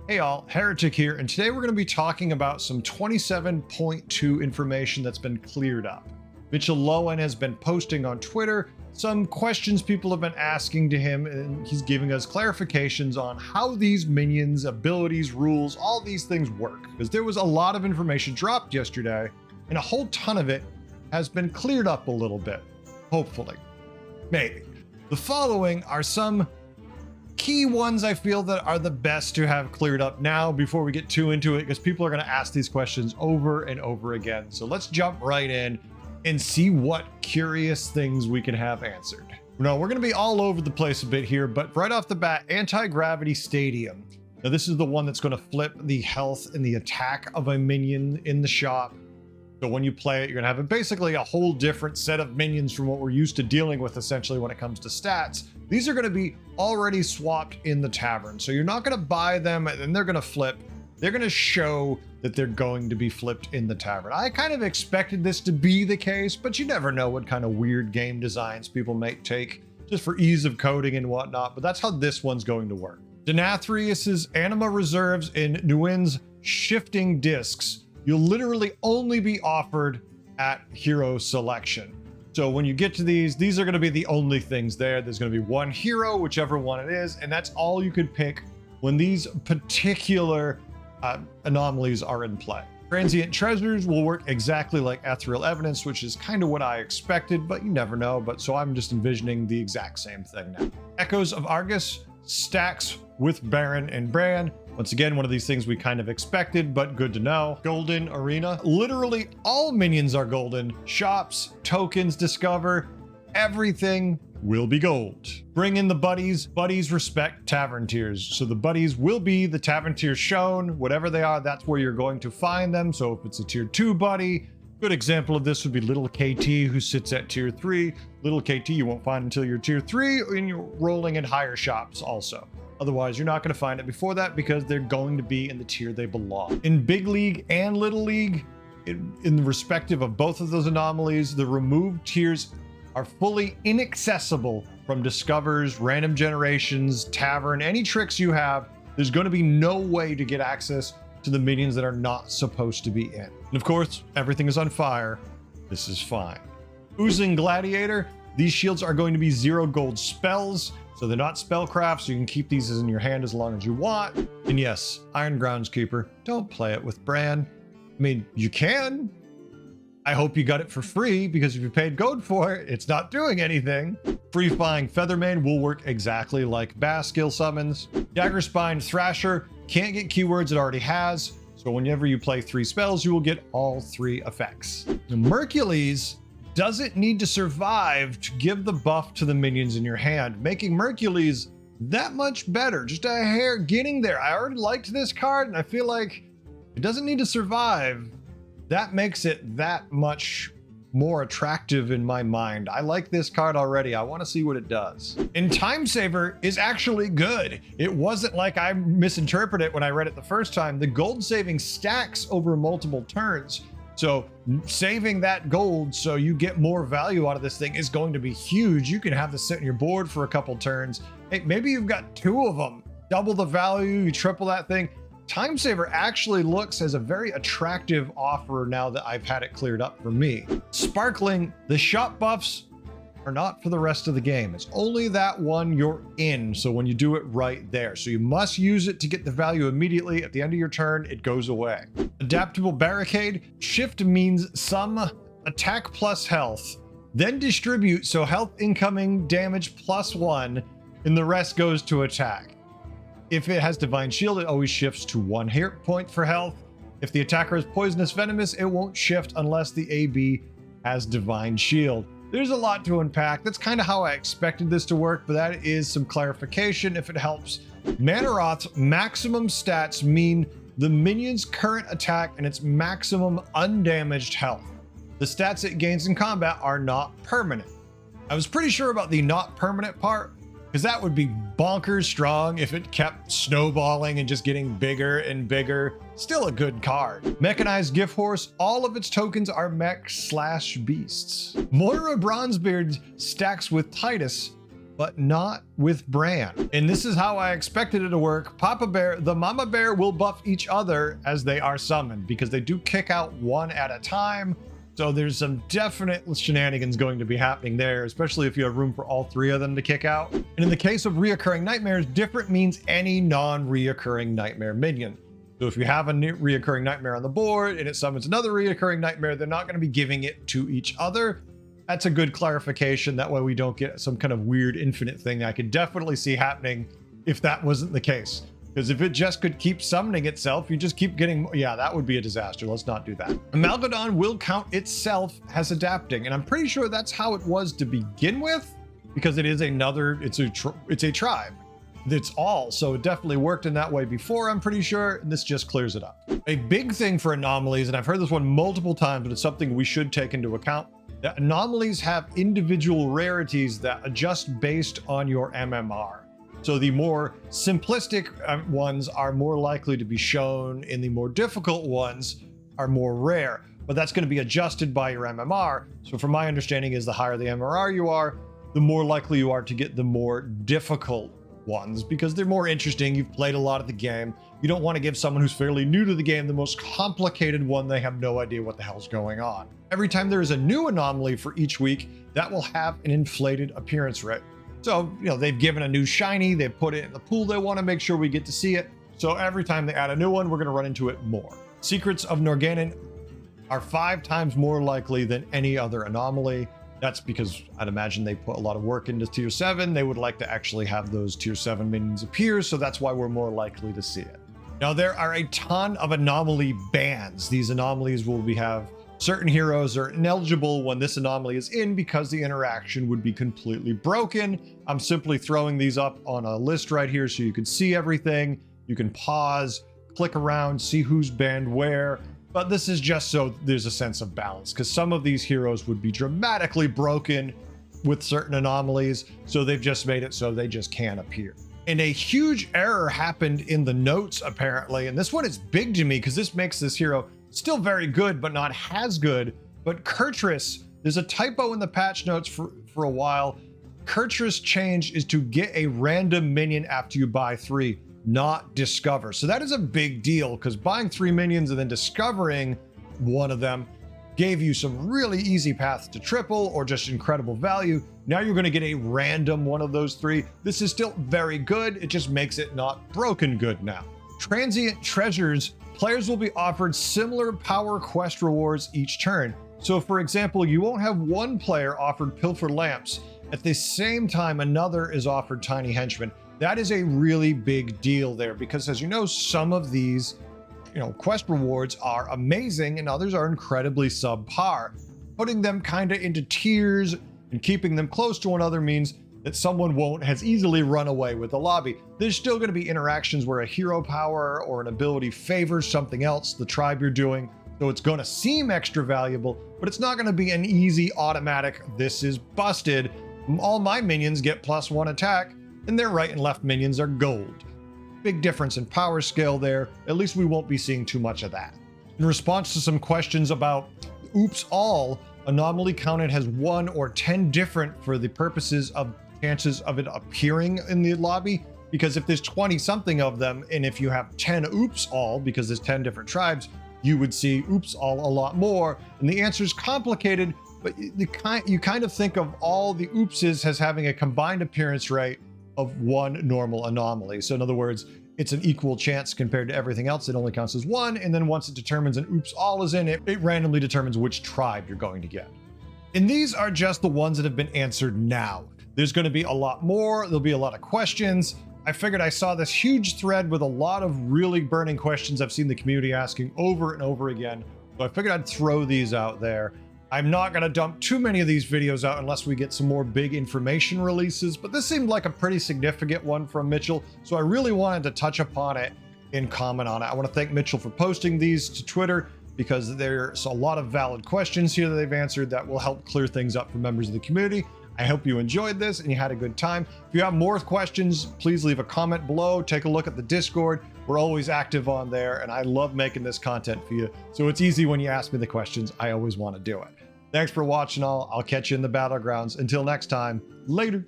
Hey all, Heretic here, and today we're going to be talking about some 27.2 information that's been cleared up. Mitchell Lowen has been posting on Twitter some questions people have been asking to him, and he's giving us clarifications on how these minions, abilities, rules, all these things work. Because there was a lot of information dropped yesterday, and a whole ton of it has been cleared up a little bit. Hopefully. Maybe. The following are some key ones I feel that are the best to have cleared up now before we get too into it, because people are going to ask these questions over and over again. So let's jump right in and see what curious things we can have answered. Now, we're going to be all over the place a bit here, but right off the bat, Anti-Gravity Stadium. Now, this is the one that's going to flip the health and the attack of a minion in the shop. So when you play it, you're going to have basically a whole different set of minions from what we're used to dealing with essentially when it comes to stats. These are going to be already swapped in the tavern. So you're not going to buy them and then they're going to flip. They're going to show that they're going to be flipped in the tavern. I kind of expected this to be the case, but you never know what kind of weird game designs people may take just for ease of coding and whatnot. But that's how this one's going to work. Denathrius's Anima reserves in Nguyen's shifting discs. You'll literally only be offered at hero selection. So when you get to these are going to be the only things there. There's going to be one hero, whichever one it is, and that's all you could pick when these particular anomalies are in play. Transient Treasures will work exactly like Ethereal Evidence, which is kind of what I expected, but you never know. So I'm just envisioning the exact same thing now. Echoes of Argus stacks with Baron and Bran. Once again, one of these things we kind of expected, but good to know. Golden Arena. Literally all minions are golden. Shops, tokens, discover, everything will be gold. Bring in the buddies. Buddies respect tavern tiers. So the buddies will be the tavern tiers shown. Whatever they are, that's where you're going to find them. So if it's a tier 2 buddy, good example of this would be Little KT, who sits at tier 3. Little KT you won't find until you're tier 3, and you're rolling in higher shops also. Otherwise, you're not going to find it before that because they're going to be in the tier they belong. In Big League and Little League, in the respective of both of those anomalies, the removed tiers are fully inaccessible from discovers, random generations, tavern, any tricks you have. There's going to be no way to get access to the minions that are not supposed to be in. And of course, everything is on fire. This is fine. Oozling Gladiator. These shields are going to be 0 gold spells. So they're not spellcraft, so you can keep these in your hand as long as you want. And yes, Iron Groundskeeper, don't play it with Bran. I mean, you can. I hope you got it for free, because if you paid gold for it, it's not doing anything. Free-flying Feathermane will work exactly like Bass skill summons. Daggerspine Thrasher can't get keywords it already has, so whenever you play 3 spells, you will get all 3 effects. Murcules doesn't need to survive to give the buff to the minions in your hand, making Murcules that much better. Just a hair getting there. I already liked this card, and I feel like it doesn't need to survive. That makes it that much more attractive in my mind. I like this card already. I want to see what it does. And Time Saver is actually good. It wasn't like I misinterpreted it when I read it the first time. The gold saving stacks over multiple turns. So saving that gold so you get more value out of this thing is going to be huge. You can have this sit on your board for a couple turns. Hey, maybe you've got 2 of them. Double the value, you triple that thing. Time Saver actually looks as a very attractive offer now that I've had it cleared up for me. Spark-ling, the shop buffs are not for the rest of the game. It's only that one you're in, so when you do it right there. So you must use it to get the value immediately. At the end of your turn, it goes away. Adaptable Barricade. Shift means some attack plus health, then distribute, so health incoming damage +1, and the rest goes to attack. If it has Divine Shield, it always shifts to 1 hit point for health. If the attacker is Poisonous Venomous, it won't shift unless the AB has Divine Shield. There's a lot to unpack. That's kind of how I expected this to work, but that is some clarification if it helps. Mannoroth's maximum stats mean the minion's current attack and its maximum undamaged health. The stats it gains in combat are not permanent. I was pretty sure about the not permanent part, because that would be bonkers strong if it kept snowballing and just getting bigger and bigger. Still a good card. Mechanized Gift Horse, all of its tokens are mech/beasts. Moria Bronzebeard stacks with Titus but not with Bran. And this is how I expected it to work. Papa Bear, the Mama Bear will buff each other as they are summoned because they do kick out one at a time. So there's some definite shenanigans going to be happening there, especially if you have room for all three of them to kick out. And in the case of reoccurring nightmares, different means any non-reoccurring nightmare minion. So if you have a new reoccurring nightmare on the board and it summons another reoccurring nightmare, they're not going to be giving it to each other. That's a good clarification. That way we don't get some kind of weird infinite thing I could definitely see happening if that wasn't the case. Because if it just could keep summoning itself, you just keep getting, yeah, that would be a disaster. Let's not do that. Amalgadon will count itself as adapting, and I'm pretty sure that's how it was to begin with, because it is another, it's a tribe. It's all, so it definitely worked in that way before, I'm pretty sure, and this just clears it up. A big thing for anomalies, and I've heard this one multiple times, but it's something we should take into account, that anomalies have individual rarities that adjust based on your MMR. So the more simplistic ones are more likely to be shown, and the more difficult ones are more rare. But that's going to be adjusted by your MMR. So from my understanding is the higher the MMR you are, the more likely you are to get the more difficult ones because they're more interesting. You've played a lot of the game. You don't want to give someone who's fairly new to the game the most complicated one. They have no idea what the hell's going on. Every time there is a new anomaly for each week, that will have an inflated appearance rate. So, you know, they've given a new shiny, they've put it in the pool, they want to make sure we get to see it. So every time they add a new one, we're going to run into it more. Secrets of Norgannon are 5 times more likely than any other anomaly. That's because I'd imagine they put a lot of work into tier 7. They would like to actually have those tier 7 minions appear, so that's why we're more likely to see it. Now, there are a ton of anomaly bans. These anomalies will have certain heroes are ineligible when this anomaly is in because the interaction would be completely broken. I'm simply throwing these up on a list right here so you can see everything. You can pause, click around, see who's banned where. But this is just so there's a sense of balance because some of these heroes would be dramatically broken with certain anomalies. So they've just made it so they just can't appear. And a huge error happened in the notes apparently. And this one is big to me because this makes this hero still very good, but not as good. But Kurtrus, there's a typo in the patch notes for a while. Kurtrus change is to get a random minion after you buy 3, not discover. So that is a big deal because buying 3 minions and then discovering one of them gave you some really easy paths to triple or just incredible value. Now you're going to get a random one of those 3. This is still very good. It just makes it not broken good now. Transient Treasures. Players will be offered similar power quest rewards each turn. So for example, you won't have one player offered Pilfer Lamps. At the same time, another is offered Tiny Henchmen. That is a really big deal there because as you know, some of these, quest rewards are amazing and others are incredibly subpar. Putting them kind of into tiers and keeping them close to one another means that someone won't as easily run away with the lobby. There's still going to be interactions where a hero power or an ability favors something else, the tribe you're doing, so it's going to seem extra valuable, but it's not going to be an easy automatic, this is busted. All my minions get +1 attack, and their right and left minions are gold. Big difference in power scale there. At least we won't be seeing too much of that. In response to some questions about oops all, anomaly counted has 1 or 10 different for the purposes of chances of it appearing in the lobby, because if there's 20 something of them and if you have 10 oops all because there's 10 different tribes, you would see oops all a lot more. And the answer is complicated, but you kind of think of all the oopses as having a combined appearance rate of 1 normal anomaly. So in other words, it's an equal chance compared to everything else. It only counts as 1, and then once it determines an oops all is in it, it randomly determines which tribe you're going to get. And these are just the ones that have been answered now. There's going to be a lot more. There'll be a lot of questions. I figured I saw this huge thread with a lot of really burning questions I've seen the community asking over and over again. So I figured I'd throw these out there. I'm not going to dump too many of these videos out unless we get some more big information releases, but this seemed like a pretty significant one from Mitchell, so I really wanted to touch upon it and comment on it. I want to thank Mitchell for posting these to Twitter because there's a lot of valid questions here that they've answered that will help clear things up for members of the community. I hope you enjoyed this and you had a good time. If you have more questions, please leave a comment below. Take a look at the Discord. We're always active on there, and I love making this content for you. So it's easy when you ask me the questions. I always want to do it. Thanks for watching all. I'll catch you in the Battlegrounds. Until next time, later.